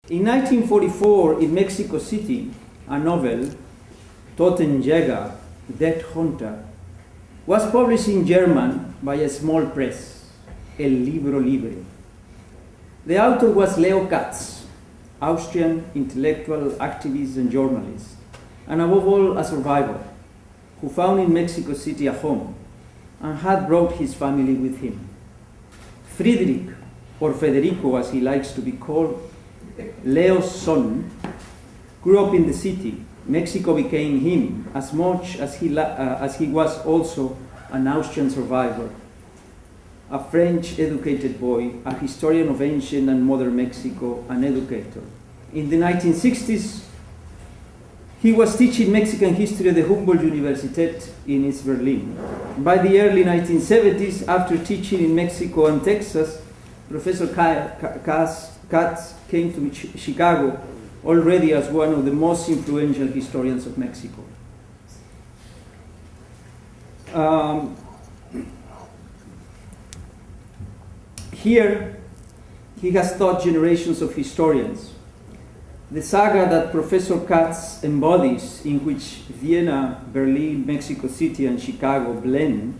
In 1944, in Mexico City, a novel, Totenjäger, Death Hunter, was published in German by a small press, El Libro Libre. The author was Leo Katz, Austrian intellectual, activist, and journalist, and above all, a survivor, who found in Mexico City a home and had brought his family with him. Friedrich, or Federico as he likes to be called, Leo's son, grew up in the city. Mexico became him as much as he was also an Austrian survivor, a French-educated boy, a historian of ancient and modern Mexico, an educator. In the 1960s, he was teaching Mexican history at the Humboldt Universität in East Berlin. By the early 1970s, after teaching in Mexico and Texas, Professor Katz came to Chicago already as one of the most influential historians of Mexico. Here, he has taught generations of historians. The saga that Professor Katz embodies, in which Vienna, Berlin, Mexico City, and Chicago blend,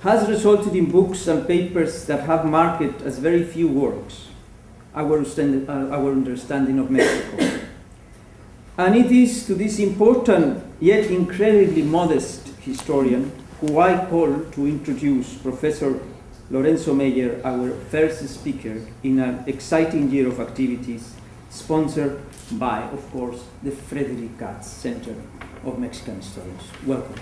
has resulted in books and papers that have marked as very few works our understanding of Mexico. And it is to this important yet incredibly modest historian who I call to introduce Professor Lorenzo Meyer, our first speaker in an exciting year of activities sponsored by, of course, the Frederick Katz Center of Mexican Historians. Welcome.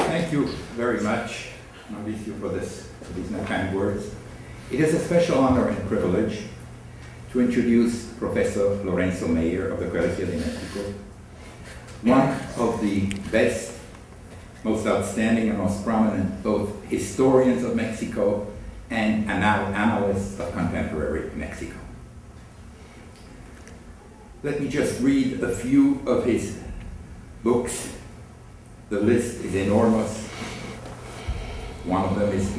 Thank you very much, Mauricio, for these kind words. It is a special honor and privilege to introduce Professor Lorenzo Meyer of the Colegio de Mexico, one of the best, most outstanding and most prominent both historians of Mexico and analysts of contemporary Mexico. Let me just read a few of his books. The list is enormous. One of them is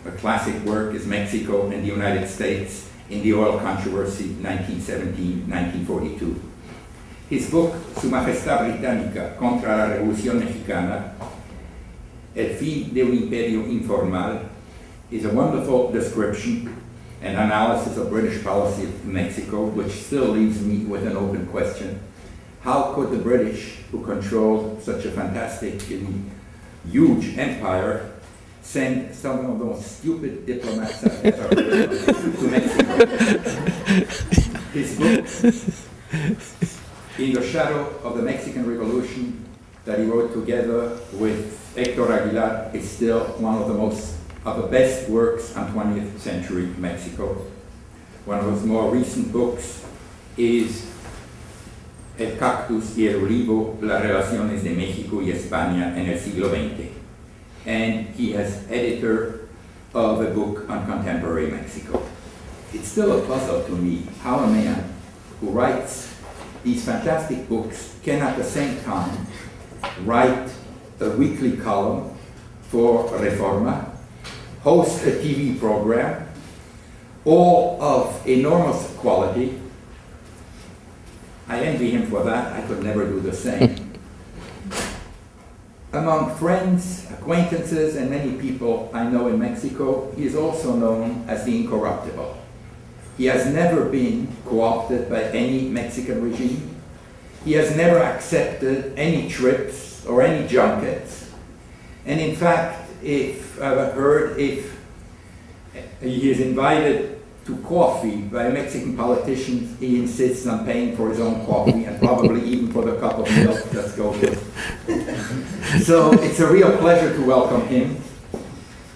a classic work is Mexico and the United States in the Oil Controversy, 1917-1942. His book, Su Majestad Británica contra la Revolución Mexicana, El fin de un imperio informal, is a wonderful description and analysis of British policy in Mexico, which still leaves me with an open question. How could the British, who controlled such a fantastic and huge empire, send some of the most stupid diplomats I've ever heard of to Mexico? His book, In the Shadow of the Mexican Revolution, that he wrote together with Héctor Aguilar, is still one of the best works on 20th century Mexico. One of his more recent books is El Cactus y el Olivo, las relaciones de México y España en el siglo XX. And he is editor of a book on contemporary Mexico. It's still a puzzle to me how a man who writes these fantastic books can at the same time write a weekly column for Reforma, host a TV program, all of enormous quality. I envy him for that. I could never do the same. Among friends, acquaintances, and many people I know in Mexico, he is also known as the Incorruptible. He has never been co-opted by any Mexican regime. He has never accepted any trips or any junkets. And in fact, if I've heard if he is invited to coffee by Mexican politicians, he insists on paying for his own coffee and probably even for the cup of milk that's goes with. So it's a real pleasure to welcome him,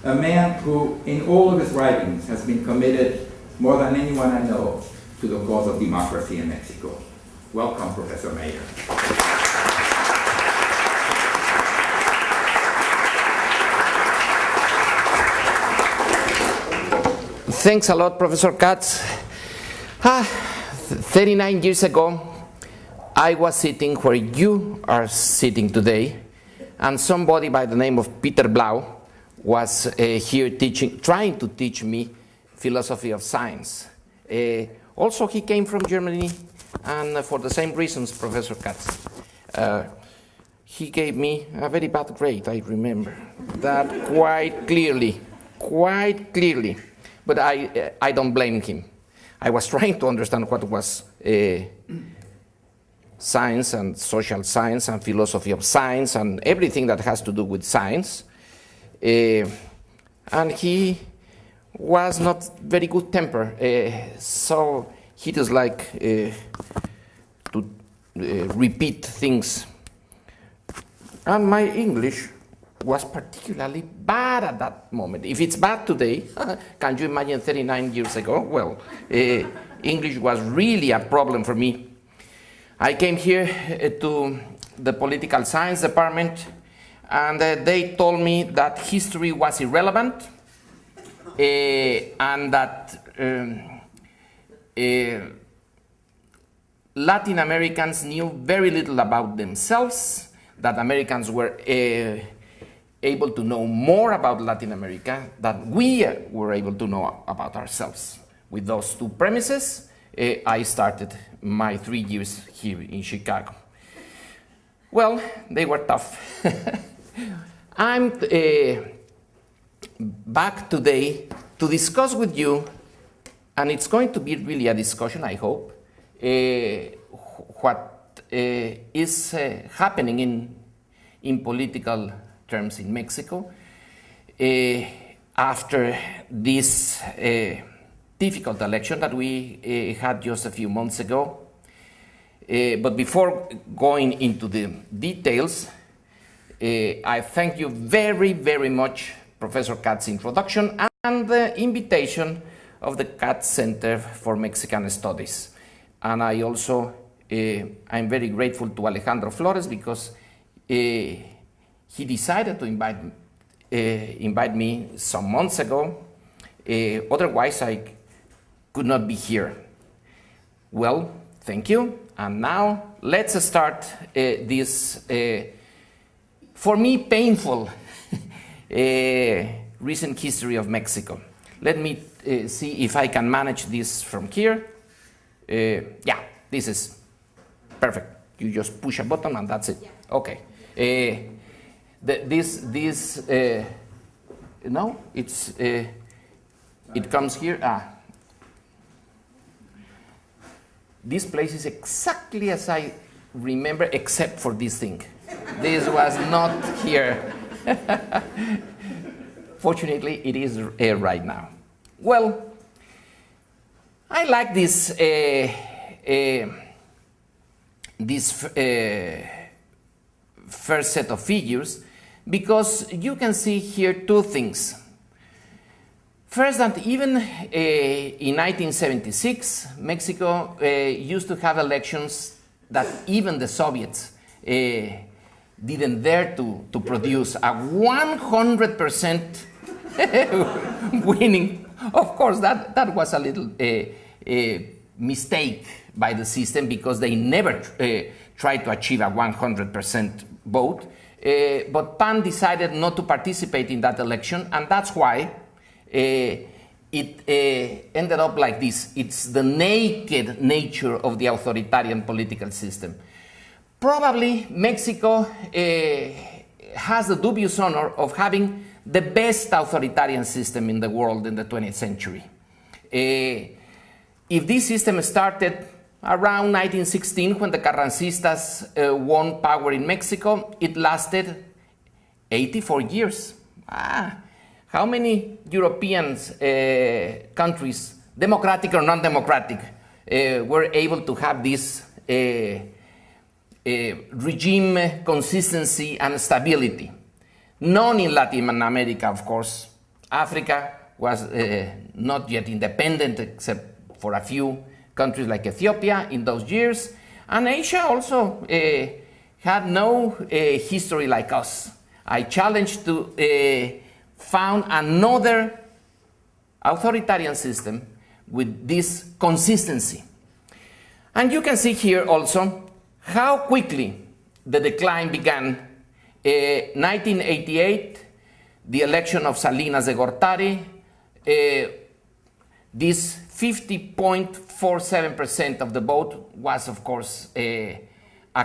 a man who in all of his writings has been committed more than anyone I know to the cause of democracy in Mexico. Welcome, Professor Meyer. Thanks a lot, Professor Katz. 39 years ago, I was sitting where you are sitting today, and somebody by the name of Peter Blau was here trying to teach me philosophy of science. Also, he came from Germany, and for the same reasons, Professor Katz. He gave me a very bad grade, I remember that quite clearly. But I don't blame him. I was trying to understand what was science and social science and philosophy of science and everything that has to do with science. And he was not very good temper, so he just like to repeat things. And my English was particularly bad at that moment. If it's bad today, can you imagine 39 years ago? Well, English was really a problem for me. I came here to the political science department, and they told me that history was irrelevant, and that Latin Americans knew very little about themselves, that Americans were able to know more about Latin America than we were able to know about ourselves. With those two premises, I started my 3 years here in Chicago. Well, they were tough. I'm back today to discuss with you, and it's going to be really a discussion, I hope, what is happening in political terms in Mexico after this difficult election that we had just a few months ago. But before going into the details, I thank you very, very much, Professor Katz's introduction and the invitation of the Katz Center for Mexican Studies. And I also, I'm very grateful to Alejandro Flores because he decided to invite me some months ago. Otherwise, I could not be here. Well, thank you. And now let's start this, for me, painful recent history of Mexico. Let me see if I can manage this from here. Yeah, this is perfect. You just push a button and that's it. Yeah. Okay. No, it's it comes here. This place is exactly as I remember, except for this thing. This was not here. Fortunately, it is right now. Well, I like this first set of figures because you can see here two things. First, that even in 1976, Mexico used to have elections that even the Soviets didn't dare to produce a 100% winning. Of course, that was a little mistake by the system because they never tried to achieve a 100% vote. But PAN decided not to participate in that election, and that's why it ended up like this. It's the naked nature of the authoritarian political system. Probably Mexico has the dubious honor of having the best authoritarian system in the world in the 20th century. If this system started around 1916, when the Carrancistas won power in Mexico, it lasted 84 years. How many European countries, democratic or non-democratic, were able to have this regime consistency and stability? None in Latin America, of course. Africa was not yet independent except for a few countries like Ethiopia in those years. And Asia also had no history like us. I challenge to found another authoritarian system with this consistency. And you can see here also how quickly the decline began 1988, the election of Salinas de Gortari, this 50.47% of the vote was, of course, a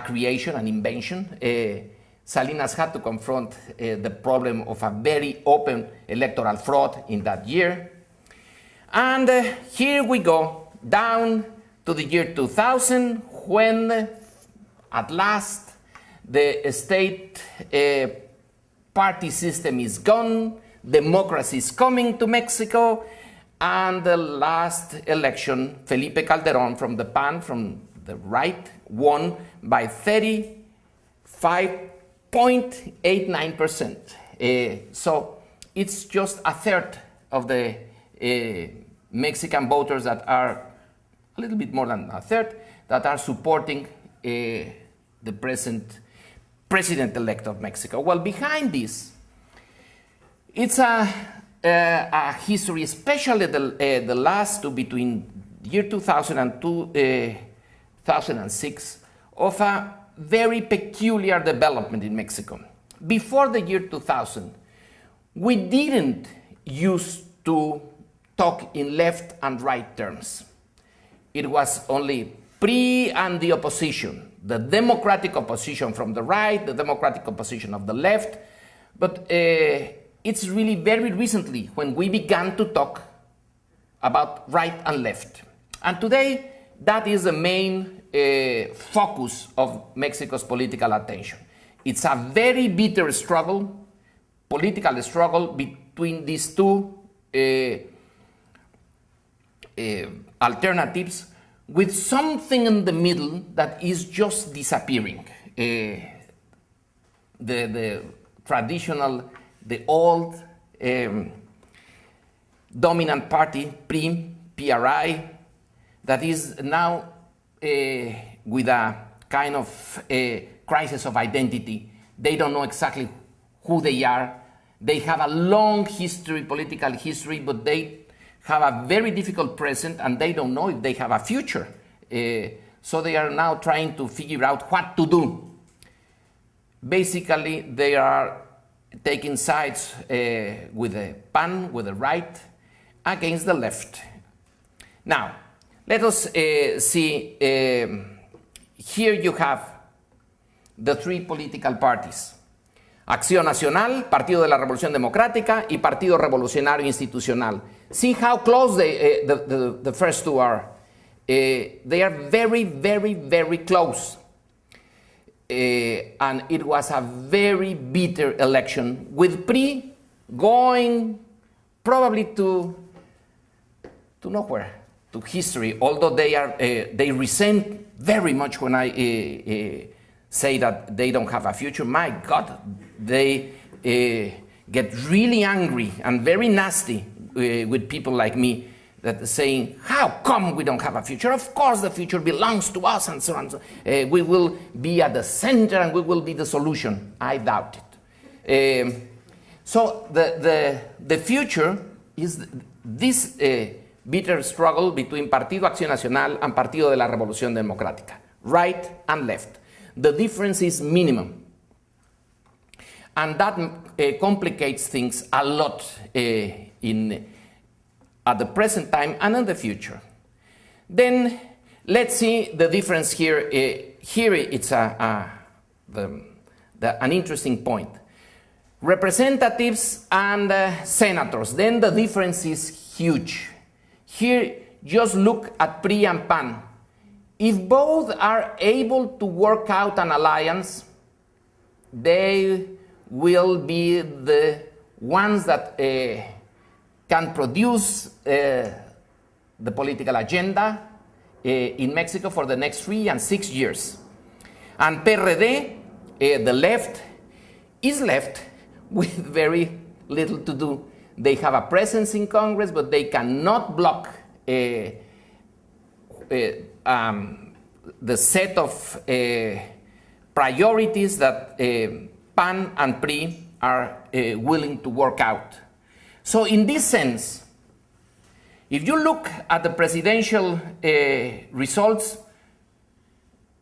creation, an invention. Salinas had to confront the problem of a very open electoral fraud in that year. And here we go, down to the year 2000, when at last the state party system is gone, democracy is coming to Mexico, and the last election, Felipe Calderón from the PAN, from the right, won by 35.89%. So it's just a third of the Mexican voters that are, a little bit more than a third, that are supporting the present president-elect of Mexico. Well, behind this, it's a history, especially the last two, between year 2000 and 2006, of a very peculiar development in Mexico. Before the year 2000, we didn't used to talk in left and right terms. It was only PRI and the opposition, the democratic opposition from the right, the democratic opposition of the left, but it's really very recently when we began to talk about right and left. And today, that is the main focus of Mexico's political attention. It's a very bitter struggle, political struggle between these two alternatives, with something in the middle that is just disappearing. The traditional, the old dominant party, PRI, that is now with a kind of crisis of identity. They don't know exactly who they are. They have a long history, political history, but they have a very difficult present, and they don't know if they have a future. So they are now trying to figure out what to do. Basically, they are taking sides with the PAN, with the right, against the left. Now, let us see, here you have the three political parties. Acción Nacional, Partido de la Revolución Democrática, y Partido Revolucionario Institucional. See how close the first two are. They are very, very, very close. And it was a very bitter election, with PRI going probably to nowhere, to history, although they resent very much when I say that they don't have a future. My God, they get really angry and very nasty with people like me, that are saying, how come we don't have a future? Of course the future belongs to us, and so on. We will be at the center and we will be the solution. I doubt it. So the future is this bitter struggle between Partido Acción Nacional and Partido de la Revolución Democrática, right and left. The difference is minimum. And that complicates things a lot at the present time and in the future. Then let's see the difference here. Here it's an interesting point. Representatives and senators. Then the difference is huge. Here, just look at PRI and PAN. If both are able to work out an alliance, they will be the ones that can produce the political agenda in Mexico for the next 3 and 6 years. And PRD, the left, is left with very little to do. They have a presence in Congress, but they cannot block the set of priorities that PAN and PRI are willing to work out. So in this sense, if you look at the presidential results,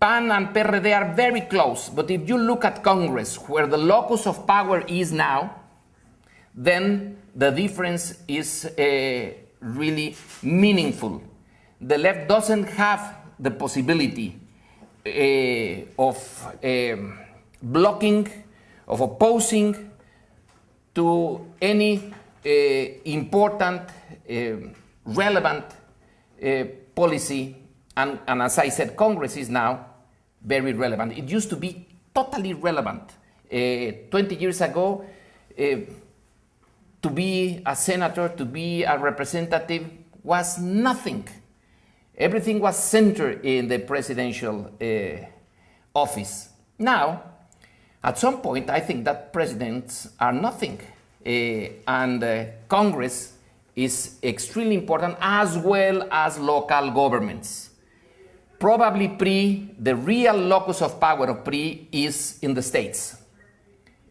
PAN and PRD are very close, but if you look at Congress, where the locus of power is now, then the difference is really meaningful. The left doesn't have the possibility of blocking, of opposing to any important, relevant policy. And as I said, Congress is now very relevant. It used to be totally relevant. 20 years ago, to be a senator, to be a representative was nothing. Everything was centered in the presidential office. Now, at some point, I think that presidents are nothing. And Congress is extremely important, as well as local governments. Probably the real locus of power of PRI is in the states.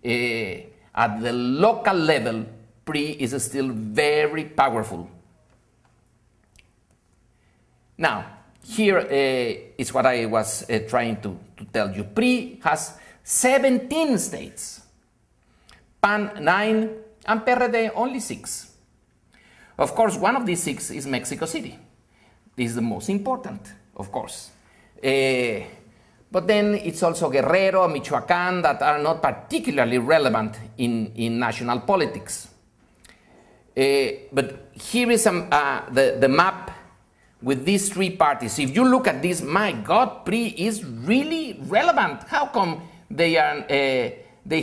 At the local level, PRI is still very powerful. Now, here is what I was trying to tell you. PRI has 17 states, PAN 9, and PRD only 6. Of course, one of these 6 is Mexico City. This is the most important, of course. But then it's also Guerrero, Michoacán, that are not particularly relevant in national politics. But here is the map with these 3 parties. If you look at this, my God, PRI is really relevant. How come they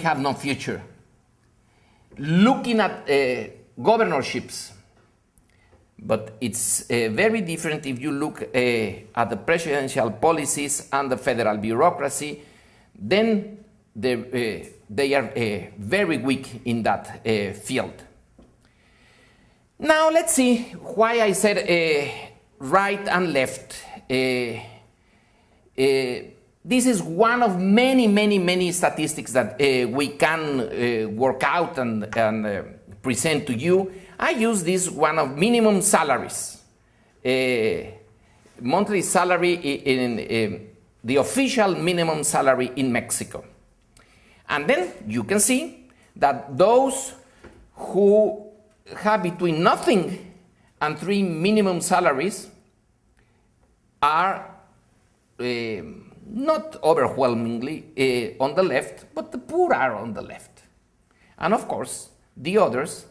have no future? Looking at governorships, but it's very different if you look at the presidential policies and the federal bureaucracy. Then they are very weak in that field. Now let's see why I said right and left. This is one of many statistics that we can work out and present to you. I use this one of minimum salaries. Monthly salary in the official minimum salary in Mexico. And then you can see that those who have between nothing and 3 minimum salaries are not overwhelmingly on the left, but the poor are on the left. And of course, the others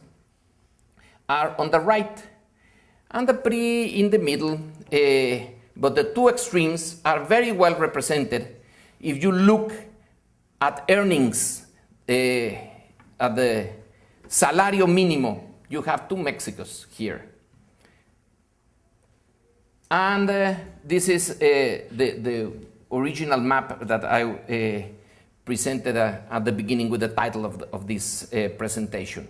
are on the right, and the PRI in the middle, but the 2 extremes are very well represented. If you look at earnings, at the salario mínimo, you have 2 Mexicos here. And this is the original map that I presented at the beginning with the title of this presentation.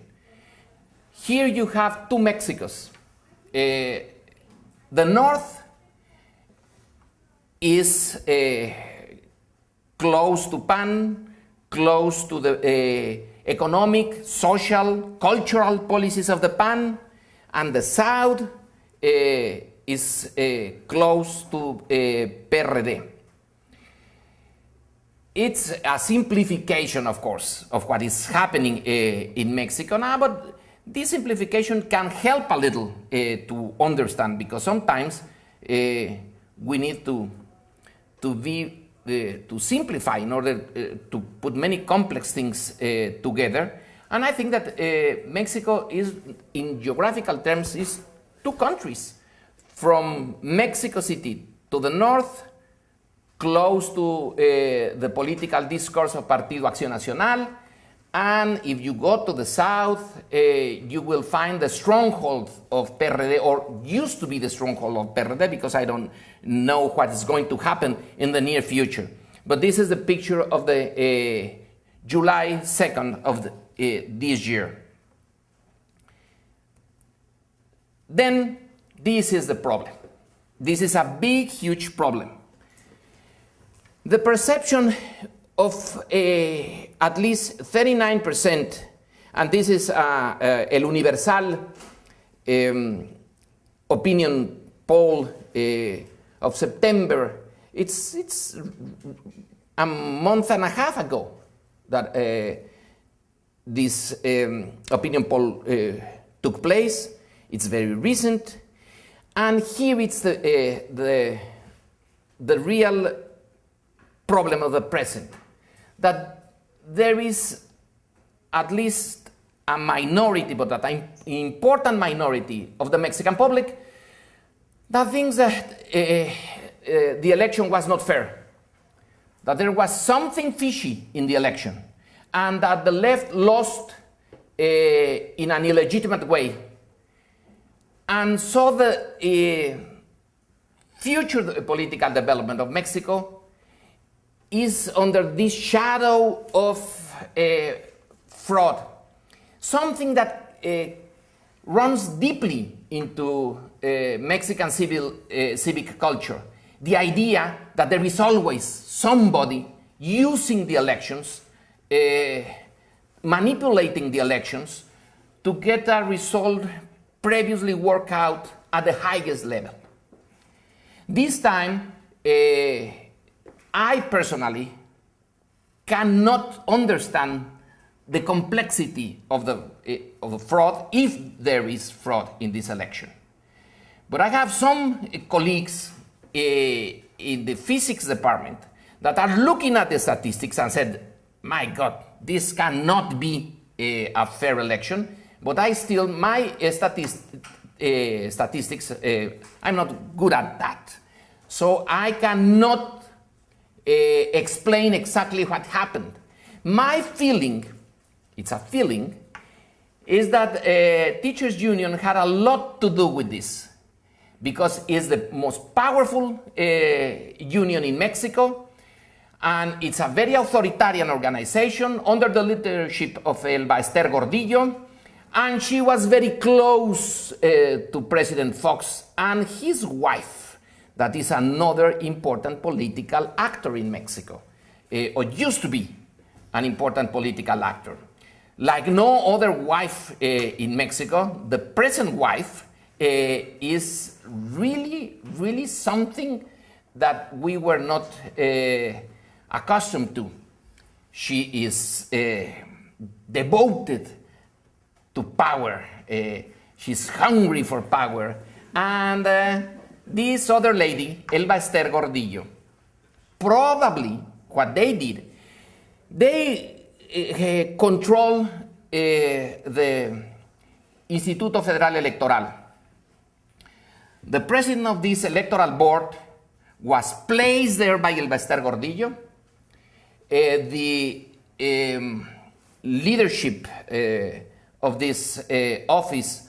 Here you have 2 Mexicos. The north is close to PAN, close to the economic, social, cultural policies of the PAN, and the south is close to PRD. It's a simplification, of course, of what is happening in Mexico now, but this simplification can help a little to understand, because sometimes we need to simplify in order to put many complex things together. And I think that Mexico is, in geographical terms, is 2 countries. From Mexico City to the north, close to the political discourse of Partido Acción Nacional, and if you go to the south, you will find the stronghold of PRD, or used to be the stronghold of PRD, because I don't know what is going to happen in the near future. But this is the picture of the July 2nd of this year. Then this is the problem. This is a big, huge problem. The perception of at least 39%, and this is El Universal opinion poll of September, It's a month and a half ago that this opinion poll took place. It's very recent, and here it's the real problem of the present, that there is at least a minority, but an important minority of the Mexican public that thinks that the election was not fair, that there was something fishy in the election, and that the left lost in an illegitimate way. And so the future political development of Mexico is under this shadow of fraud, something that runs deeply into Mexican civic culture. The idea that there is always somebody using the elections, manipulating the elections to get a result previously worked out at the highest level. This time, I personally cannot understand the complexity of the fraud, if there is fraud in this election. But I have some colleagues in the physics department that are looking at the statistics and said, my God, this cannot be a fair election. But I still, my statistics, I'm not good at that. So I cannot explain exactly what happened. My feeling, it's a feeling, is that Teachers Union had a lot to do with this, because it's the most powerful union in Mexico, and it's a very authoritarian organization under the leadership of Elba Esther Gordillo, and she was very close to President Fox and his wife, that is another important political actor in Mexico, or used to be an important political actor. Like no other wife in Mexico, the present wife is really, really something that we were not accustomed to. She is devoted to power. She's hungry for power. And this other lady, Elba Esther Gordillo, probably what they did, they control the Instituto Federal Electoral. The president of this electoral board was placed there by Elba Esther Gordillo. The leadership of this office